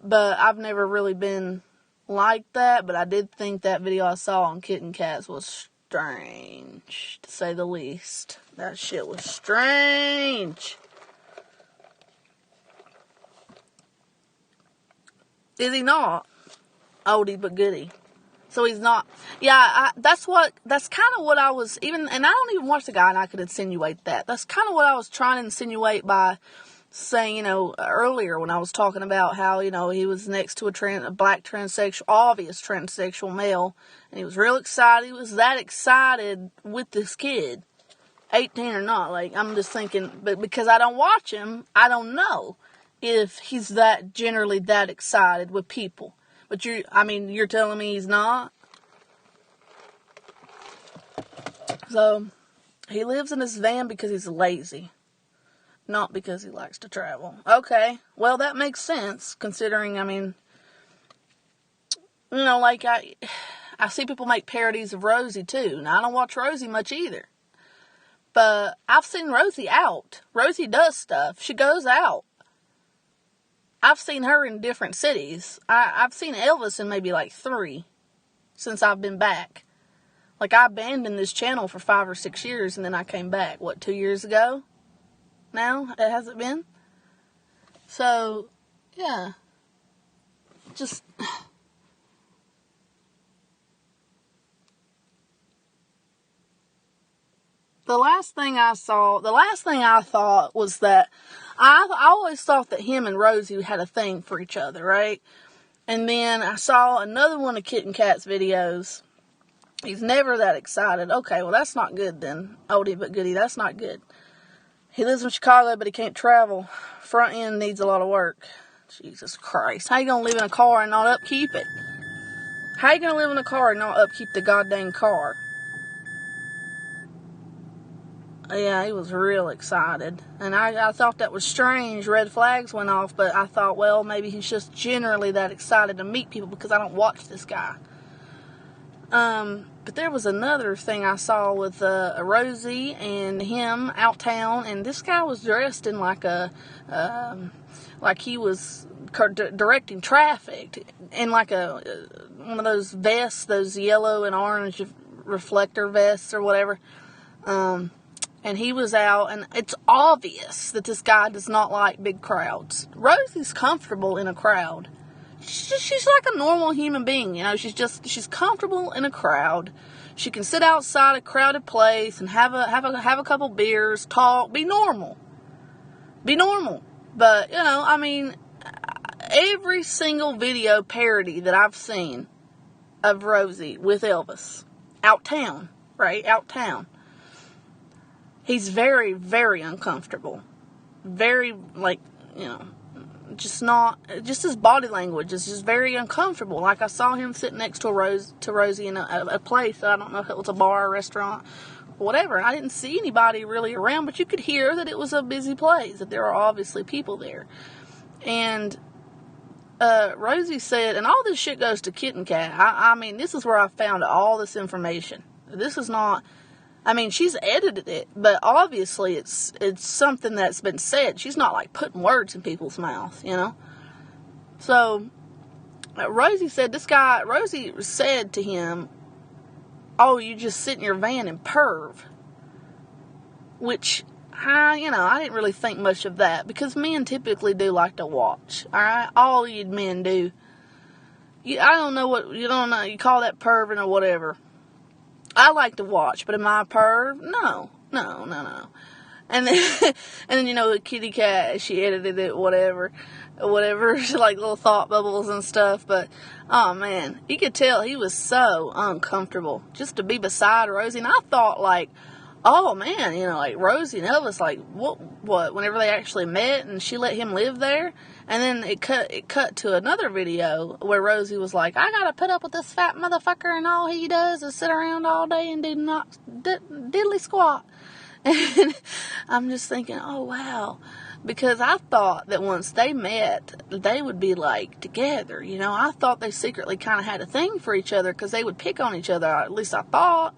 But I've never really been like that, but I did think that video I saw on Kitten Khats was strange, to say the least. That shit was strange. Is he not? Oldie but goodie. So he's not. Yeah, that's kind of what I was, and I don't even watch the guy and I could insinuate that. That's kind of what I was trying to insinuate by saying, earlier when I was talking about how, he was next to a black transsexual, obvious transsexual male, and he was real excited. He was that excited with this kid, 18 or not. Like, I'm just thinking, but because I don't watch him, I don't know if he's generally that excited with people. But you're telling me he's not? So, he lives in his van because he's lazy. Not because he likes to travel. Okay, well, that makes sense, considering, I see people make parodies of Rosie, too. Now, I don't watch Rosie much either. But I've seen Rosie out. Rosie does stuff. She goes out. I've seen her in different cities. I've seen Elvis in maybe 3 since I've been back. Like, I abandoned this channel for 5 or 6 years, and then I came back, 2 years ago? Now, it hasn't been. So, yeah. Just. The last thing I thought was that I always thought that him and Rosie had a thing for each other, right? And then I saw another one of Kitten Khats' videos. He's never that excited. Okay, well, that's not good then. Oldie but goodie, that's not good. He lives in Chicago, but he can't travel. Front end needs a lot of work. Jesus Christ. How you going to live in a car and not upkeep it? How you going to live in a car and not upkeep the goddamn car? Yeah, he was real excited. And I thought that was strange. Red flags went off, but I thought, well, maybe he's just generally that excited to meet people because I don't watch this guy. But there was another thing I saw with Rosie and him out town, and this guy was dressed in like like he was directing traffic in like one of those vests, those yellow and orange reflector vests or whatever. And he was out, and it's obvious that this guy does not like big crowds. Rosie's comfortable in a crowd. She's like a normal human being, you know. She's comfortable in a crowd. She can sit outside a crowded place and have a couple beers, talk, be normal. But, you know, I mean, every single video parody that I've seen of Rosie with Elvis, out town, he's very, very uncomfortable. Very, like, you know, just his body language is just very uncomfortable. Like, I saw him sitting next to Rosie in a place, I don't know if it was a bar or restaurant, whatever, and I didn't see anybody really around, but you could hear that it was a busy place, that there are obviously people there. And Rosie said, and all this shit goes to Kitten Kat. I mean, this is where I found all this information. This is not, I mean, she's edited it, but obviously it's something that's been said. She's not like putting words in people's mouths, you know. So Rosie said Rosie said to him, "Oh, you just sit in your van and perv," which I didn't really think much of that, because men typically do like to watch. All right, all you men do. I don't know what you you call that perving or whatever. I like to watch, but am I a perv? No. And then, you know, Kitty Cat, she edited it, whatever, like little thought bubbles and stuff. But, oh man, you could tell he was so uncomfortable just to be beside Rosie. And I thought, like, oh man, you know, like Rosie and Elvis, like, what, whenever they actually met and she let him live there. And then it cut to another video where Rosie was like, I gotta put up with this fat motherfucker, and all he does is sit around all day and do not diddly squat. And I'm just thinking, oh wow, because I thought that once they met, they would be like together, you know. I thought they secretly kind of had a thing for each other because they would pick on each other, at least I thought.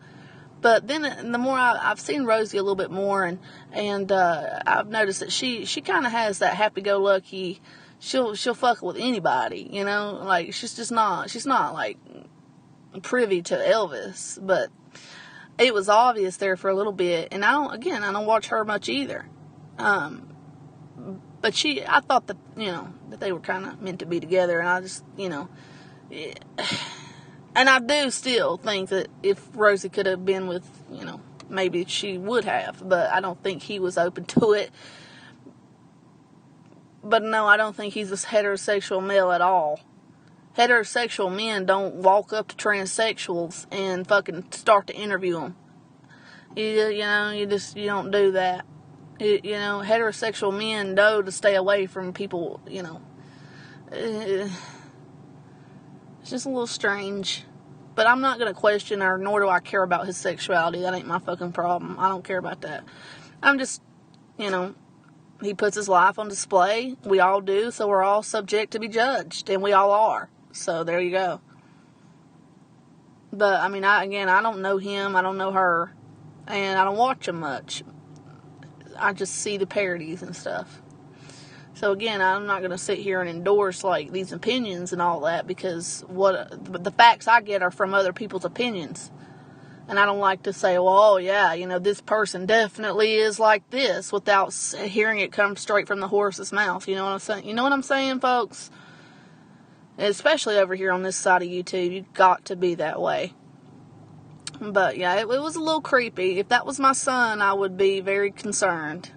But then the more I've seen Rosie a little bit more, and I've noticed that she kind of has that happy-go-lucky, she'll fuck with anybody, you know, like she's not like privy to Elvis, but it was obvious there for a little bit. And I don't watch her much either. But I thought that, you know, that they were kind of meant to be together, and I just, you know, yeah. And I do still think that if Rosie could have been with, you know, maybe she would have, but I don't think he was open to it. But no, I don't think he's a heterosexual male at all. Heterosexual men don't walk up to transsexuals and fucking start to interview them. You don't do that. You know, heterosexual men know to stay away from people, you know. It's just a little strange. But I'm not going to question her, nor do I care about his sexuality. That ain't my fucking problem. I don't care about that. I'm just, you know, he puts his life on display. We all do, so we're all subject to be judged. And we all are. So there you go. But, I mean, I don't know him. I don't know her. And I don't watch them much. I just see the parodies and stuff. So again, I'm not going to sit here and endorse like these opinions and all that, because the facts I get are from other people's opinions. And I don't like to say, well, oh yeah, you know, this person definitely is like this, without hearing it come straight from the horse's mouth. You know what I'm saying? You know what I'm saying, folks? Especially over here on this side of YouTube, you've got to be that way. But yeah, it was a little creepy. If that was my son, I would be very concerned.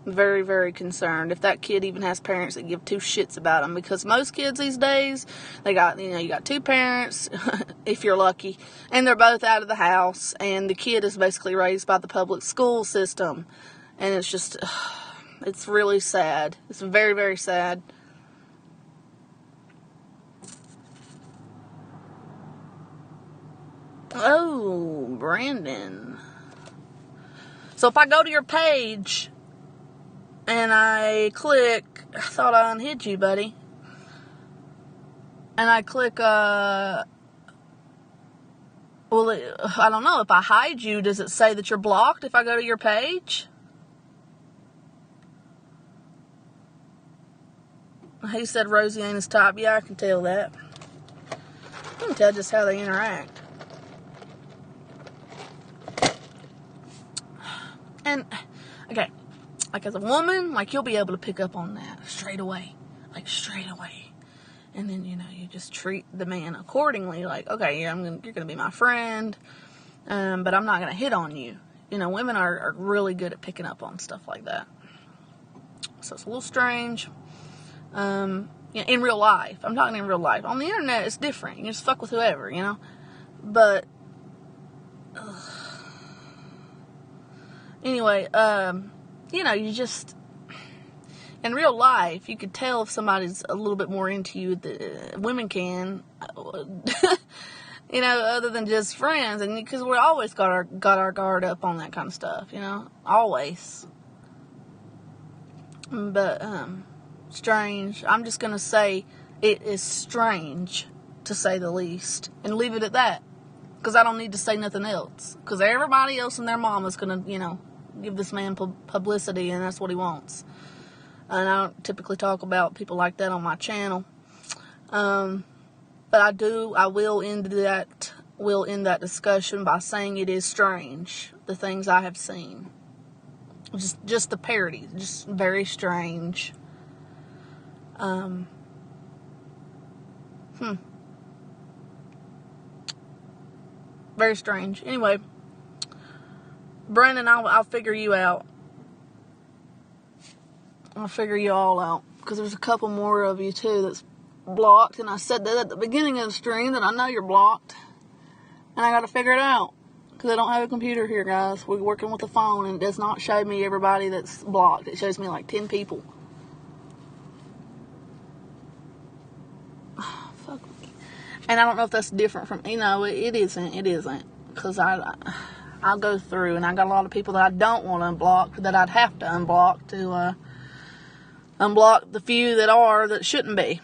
Very, very concerned if that kid even has parents that give two shits about him, because most kids these days, you got two parents, if you're lucky, and they're both out of the house, and the kid is basically raised by the public school system, and it's just, it's really sad. It's very, very sad. Oh, Brandon. So if I go to your page and I click, I thought I unhid you, buddy. And I click, well, I don't know. If I hide you, does it say that you're blocked if I go to your page? He said Rosie ain't his type. Yeah, I can tell that. I can tell just how they interact. And, okay, like as a woman, like you'll be able to pick up on that straight away. Like straight away. And then, you know, you just treat the man accordingly. Like, okay, you're going to be my friend, but I'm not going to hit on you. You know, women are really good at picking up on stuff like that. So it's a little strange. Yeah, in real life. I'm talking in real life. On the internet, it's different. You can just fuck with whoever, you know. But, anyway, you know, you just, in real life, you could tell if somebody's a little bit more into you than women can, you know, other than just friends. And because we always got our guard up on that kind of stuff, you know, always. But, strange. I'm just going to say it is strange, to say the least, and leave it at that, because I don't need to say nothing else, because everybody else and their mama's going to, you know, give this man publicity, and that's what he wants. And I don't typically talk about people like that on my channel, but I will end that discussion by saying it is strange, the things I have seen, just the parodies, just very strange. Very strange. Anyway, Brandon, I'll figure you out. I'll figure you all out, because there's a couple more of you too that's blocked, and I said that at the beginning of the stream that I know you're blocked, and I got to figure it out, because I don't have a computer here, guys. We're working with a phone, and it does not show me everybody that's blocked. It shows me like 10 people. And I don't know if that's different from, you know, it isn't, because I'll go through, and I got a lot of people that I don't want to unblock, that I'd have to unblock to unblock the few that shouldn't be.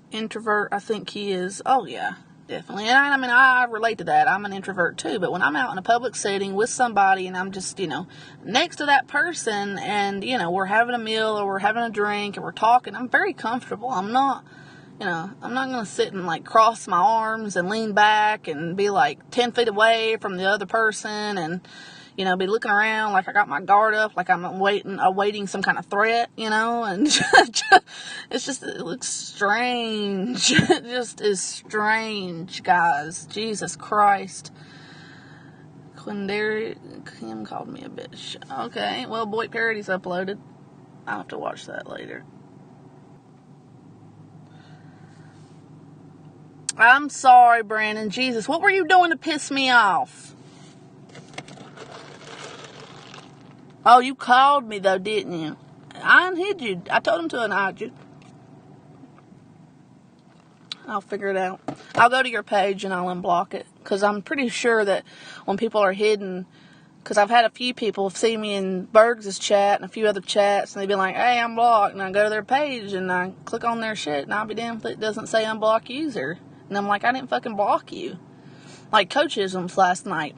Introvert, I think he is. Oh yeah, definitely. And I mean, I relate to that. I'm an introvert too, but when I'm out in a public setting with somebody, and I'm just, you know, next to that person, and, you know, we're having a meal, or we're having a drink, and we're talking, I'm very comfortable. I'm not, you know, I'm not going to sit and, like, cross my arms and lean back and be, like, 10 feet away from the other person and, you know, be looking around like I got my guard up, like I'm awaiting some kind of threat, you know, and it looks strange. It just is strange, guys. Jesus Christ. Kim called me a bitch. Okay, well, Boy Parody's uploaded. I'll have to watch that later. I'm sorry, Brandon. Jesus, what were you doing to piss me off? Oh, you called me, though, didn't you? I unhid you. I told him to unhide you. I'll figure it out. I'll go to your page and I'll unblock it, because I'm pretty sure that when people are hidden, because I've had a few people see me in Bergs' chat and a few other chats, and they've been like, hey, I'm blocked, and I go to their page and I click on their shit, and I'll be damned if it doesn't say unblock user. And I'm like, I didn't fucking block you. Like Coachisms last night,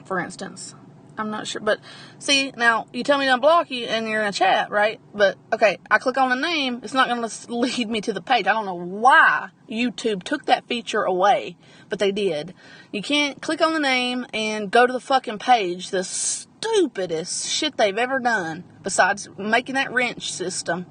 for instance. I'm not sure. But, see, now, you tell me to unblock you and you're in a chat, right? But, okay, I click on the name. It's not going to lead me to the page. I don't know why YouTube took that feature away, but they did. You can't click on the name and go to the fucking page. The stupidest shit they've ever done, besides making that wrench system,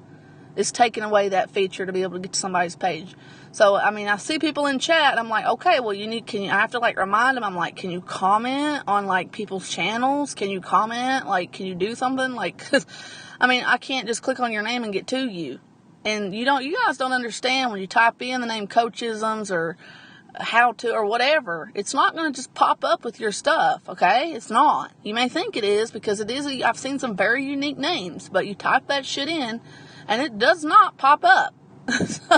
is taking away that feature to be able to get to somebody's page. So, I mean, I see people in chat, and I'm like, okay, well, I have to, like, remind them, I'm like, can you comment on, like, people's channels? Can you comment? Like, can you do something? Like, 'cause, I mean, I can't just click on your name and get to you. And you guys don't understand when you type in the name Coachisms or how to or whatever, it's not going to just pop up with your stuff, okay? It's not. You may think it is, because it is. I've seen some very unique names, but you type that shit in, and it does not pop up. So,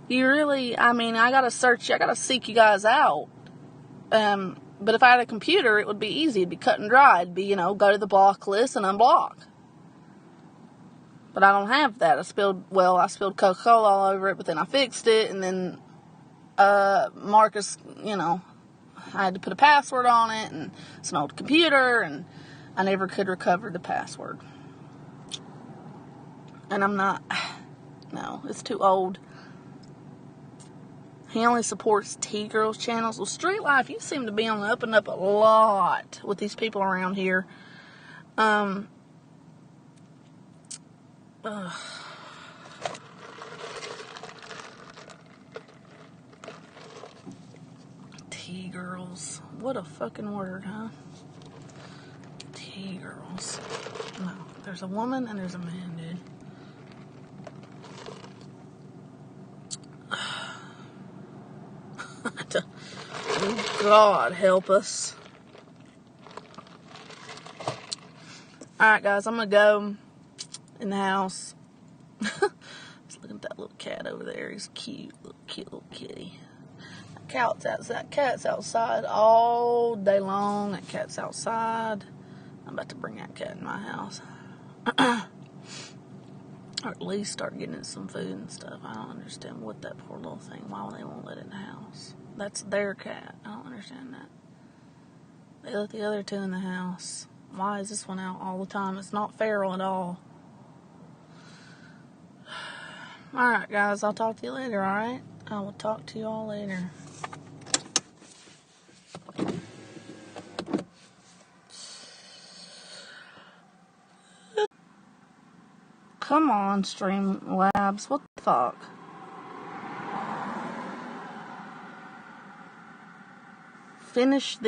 you really, I mean, I gotta seek you guys out. But if I had a computer, it would be easy. It'd be cut and dry. It'd be, go to the block list and unblock. But I don't have that. I spilled Coca-Cola all over it, but then I fixed it, and then Marcus, I had to put a password on it, and it's an old computer, and I never could recover the password. And no, it's too old. He only supports T-Girls channels. Well, Street Life, you seem to be on the up and up a lot with these people around here. T-Girls. What a fucking word, huh? T-Girls. No, there's a woman and there's a man, dude. Oh, God, help us. Alright, guys, I'm going to go in the house. Just looking at that little cat over there. He's cute little kitty. That cat's outside all day long. That cat's outside. I'm about to bring that cat in my house. Or at least start getting it some food and stuff. I don't understand what that poor little thing, why they won't let it in the house. That's their cat. I don't understand that. They let the other two in the house. Why is this one out all the time? It's not feral at all. Alright, guys. I'll talk to you later, alright? I will talk to you all later. Come on, Streamlabs. What the fuck? Finish the